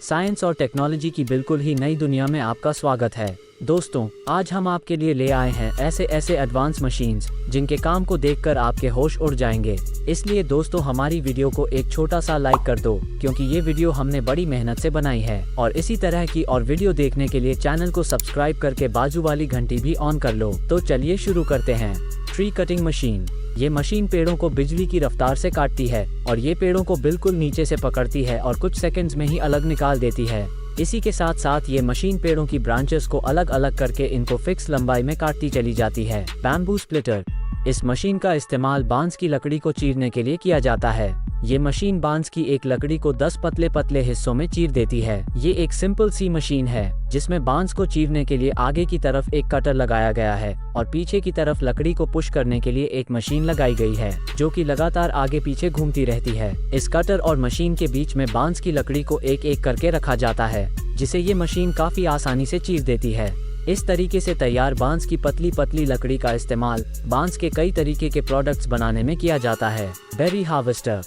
Science और technology की बिल्कुल ही नई दुनिया में आपका स्वागत है। दोस्तों, आज हम आपके लिए ले आए हैं ऐसे एडवांस मशीन्स जिनके काम को देखकर आपके होश उड़ जाएंगे। इसलिए दोस्तों, हमारी वीडियो को एक छोटा सा लाइक कर दो, क्योंकि ये वीडियो हमने बड़ी मेहनत से बनाई है। और इसी तरह की और वीडियो देखने के लिए चैनल को सब्सक्राइब करके बाजू वाली घंटी भी ऑन कर लो। तो चलिए शुरू करते हैं। Tree cutting machine. ये मशीन पेड़ों को बिजली की रफ्तार से काटती है और ये पेड़ों को बिल्कुल नीचे से पकड़ती है और कुछ सेकंड्स में ही अलग निकाल देती है। इसी के साथ साथ ये मशीन पेड़ों की ब्रांचेस को अलग अलग करके इनको फिक्स लंबाई में काटती चली जाती है। Bamboo splitter. इस मशीन का इस्तेमाल बांस की लकड़ी को चीरने के लिए किया जाता है। ये मशीन बांस की एक लकड़ी को 10 पतले पतले हिस्सों में चीर देती है। ये एक सिंपल सी मशीन है जिसमें बांस को चीरने के लिए आगे की तरफ एक कटर लगाया गया है और पीछे की तरफ लकड़ी को पुश करने के लिए एक मशीन लगाई गई है जो कि लगातार आगे पीछे घूमती रहती है। इस कटर और मशीन के बीच में बांस की लकड़ी को एक एक करके रखा जाता है, जिसे ये मशीन काफी आसानी से चीर देती है। इस तरीके से तैयार बांस की पतली पतली लकड़ी का इस्तेमाल बांस के कई तरीके के प्रोडक्ट्स बनाने में किया जाता है। Berry harvester.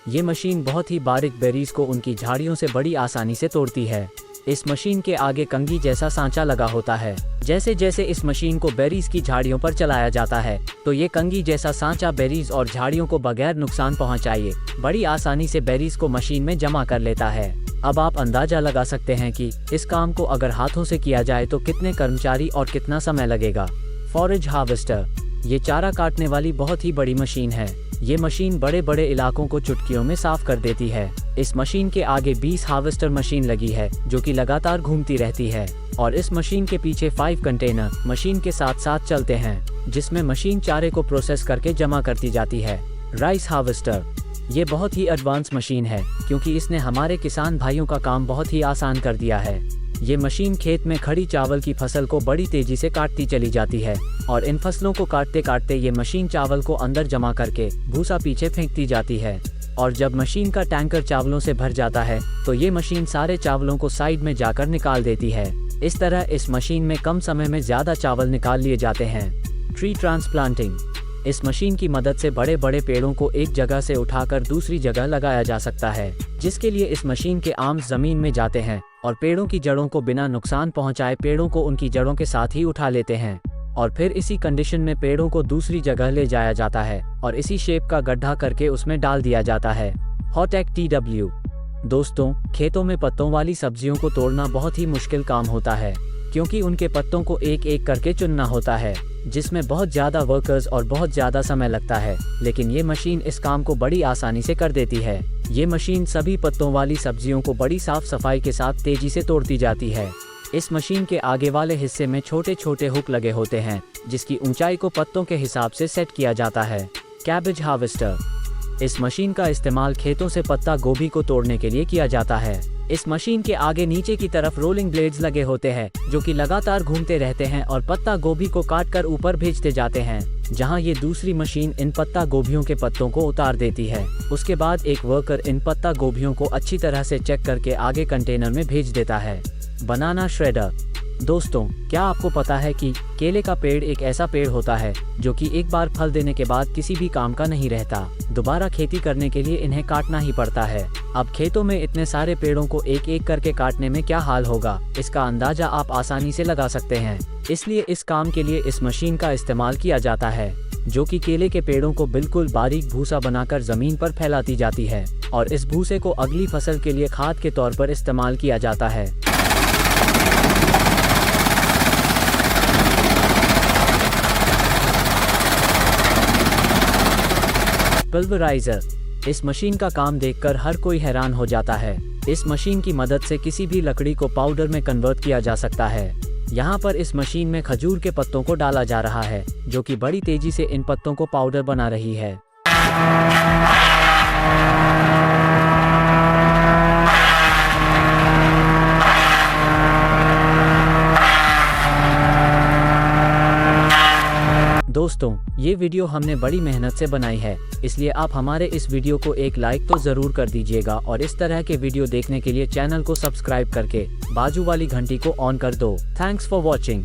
ये मशीन बहुत ही बारीक बेरीज को उनकी झाड़ियों से बड़ी आसानी से तोड़ती है। इस मशीन के आगे कंघी जैसा सांचा लगा होता है। जैसे जैसे इस मशीन को बेरीज की झाड़ियों पर चलाया जाता है तो ये कंघी जैसा सांचा बेरीज और झाड़ियों को बगैर नुकसान पहुंचाए बड़ी आसानी से बेरीज को मशीन में जमा कर लेता है। अब आप अंदाजा लगा सकते हैं कि इस काम को अगर हाथों से किया जाए तो कितने कर्मचारी और कितना समय लगेगा। Forage harvester. ये चारा काटने वाली बहुत ही बड़ी मशीन है। ये मशीन बड़े बड़े इलाकों को चुटकियों में साफ कर देती है। इस मशीन के आगे 20 हार्वेस्टर मशीन लगी है जो कि लगातार घूमती रहती है और इस मशीन के पीछे 5 कंटेनर मशीन के साथ साथ चलते हैं, जिसमें मशीन चारे को प्रोसेस करके जमा करती जाती है। Rice harvester. ये बहुत ही एडवांस मशीन है क्योंकि इसने हमारे किसान भाइयों का काम बहुत ही आसान कर दिया है। ये मशीन खेत में खड़ी चावल की फसल को बड़ी तेजी से काटती चली जाती है और इन फसलों को काटते काटते ये मशीन चावल को अंदर जमा करके भूसा पीछे फेंकती जाती है। और जब मशीन का टैंकर चावलों से भर जाता है तो ये मशीन सारे चावलों को साइड में जाकर निकाल देती है। इस तरह इस मशीन में कम समय में ज्यादा चावल निकाल लिए जाते हैं। Tree transplanting. इस मशीन की मदद से बड़े बड़े पेड़ों को एक जगह से उठाकर दूसरी जगह लगाया जा सकता है, जिसके लिए इस मशीन के आर्म्स जमीन में जाते हैं और पेड़ों की जड़ों को बिना नुकसान पहुंचाए पेड़ों को उनकी जड़ों के साथ ही उठा लेते हैं और फिर इसी कंडीशन में पेड़ों को दूसरी जगह ले जाया जाता है और इसी शेप का गड्ढा करके उसमें डाल दिया जाता है। हॉटेक TW। दोस्तों, खेतों में पत्तों वाली सब्जियों को तोड़ना बहुत ही मुश्किल काम होता है क्योंकि उनके पत्तों को एक एक करके चुनना होता है, जिसमें बहुत ज्यादा वर्कर्स और बहुत ज्यादा समय लगता है। लेकिन ये मशीन इस काम को बड़ी आसानी से कर देती है। ये मशीन सभी पत्तों वाली सब्जियों को बड़ी साफ सफाई के साथ तेजी से तोड़ती जाती है। इस मशीन के आगे वाले हिस्से में छोटे छोटे हुक लगे होते हैं जिसकी ऊंचाई को पत्तों के हिसाब से सेट किया जाता है। Cabbage harvester. इस मशीन का इस्तेमाल खेतों से पत्ता गोभी को तोड़ने के लिए किया जाता है। इस मशीन के आगे नीचे की तरफ रोलिंग ब्लेड्स लगे होते हैं जो कि लगातार घूमते रहते हैं और पत्ता गोभी को काट कर ऊपर भेजते जाते हैं, जहां ये दूसरी मशीन इन पत्ता गोभियों के पत्तों को उतार देती है। उसके बाद एक वर्कर इन पत्ता गोभियों को अच्छी तरह से चेक करके आगे कंटेनर में भेज देता है। बनाना श्रेडर। दोस्तों, क्या आपको पता है कि केले का पेड़ एक ऐसा पेड़ होता है जो कि एक बार फल देने के बाद किसी भी काम का नहीं रहता। दोबारा खेती करने के लिए इन्हें काटना ही पड़ता है। अब खेतों में इतने सारे पेड़ों को एक एक करके काटने में क्या हाल होगा, इसका अंदाजा आप आसानी से लगा सकते हैं। इसलिए इस काम के लिए इस मशीन का इस्तेमाल किया जाता है जो कि केले के पेड़ों को बिल्कुल बारीक भूसा बनाकर जमीन पर फैलाती जाती है और इस भूसे को अगली फसल के लिए खाद के तौर पर इस्तेमाल किया जाता है। पल्वराइजर। इस मशीन का काम देखकर हर कोई हैरान हो जाता है। इस मशीन की मदद से किसी भी लकड़ी को पाउडर में कन्वर्ट किया जा सकता है। यहाँ पर इस मशीन में खजूर के पत्तों को डाला जा रहा है जो कि बड़ी तेजी से इन पत्तों को पाउडर बना रही है। दोस्तों, ये वीडियो हमने बड़ी मेहनत से बनाई है, इसलिए आप हमारे इस वीडियो को एक लाइक तो जरूर कर दीजिएगा और इस तरह के वीडियो देखने के लिए चैनल को सब्सक्राइब करके बाजू वाली घंटी को ऑन कर दो। Thanks for watching.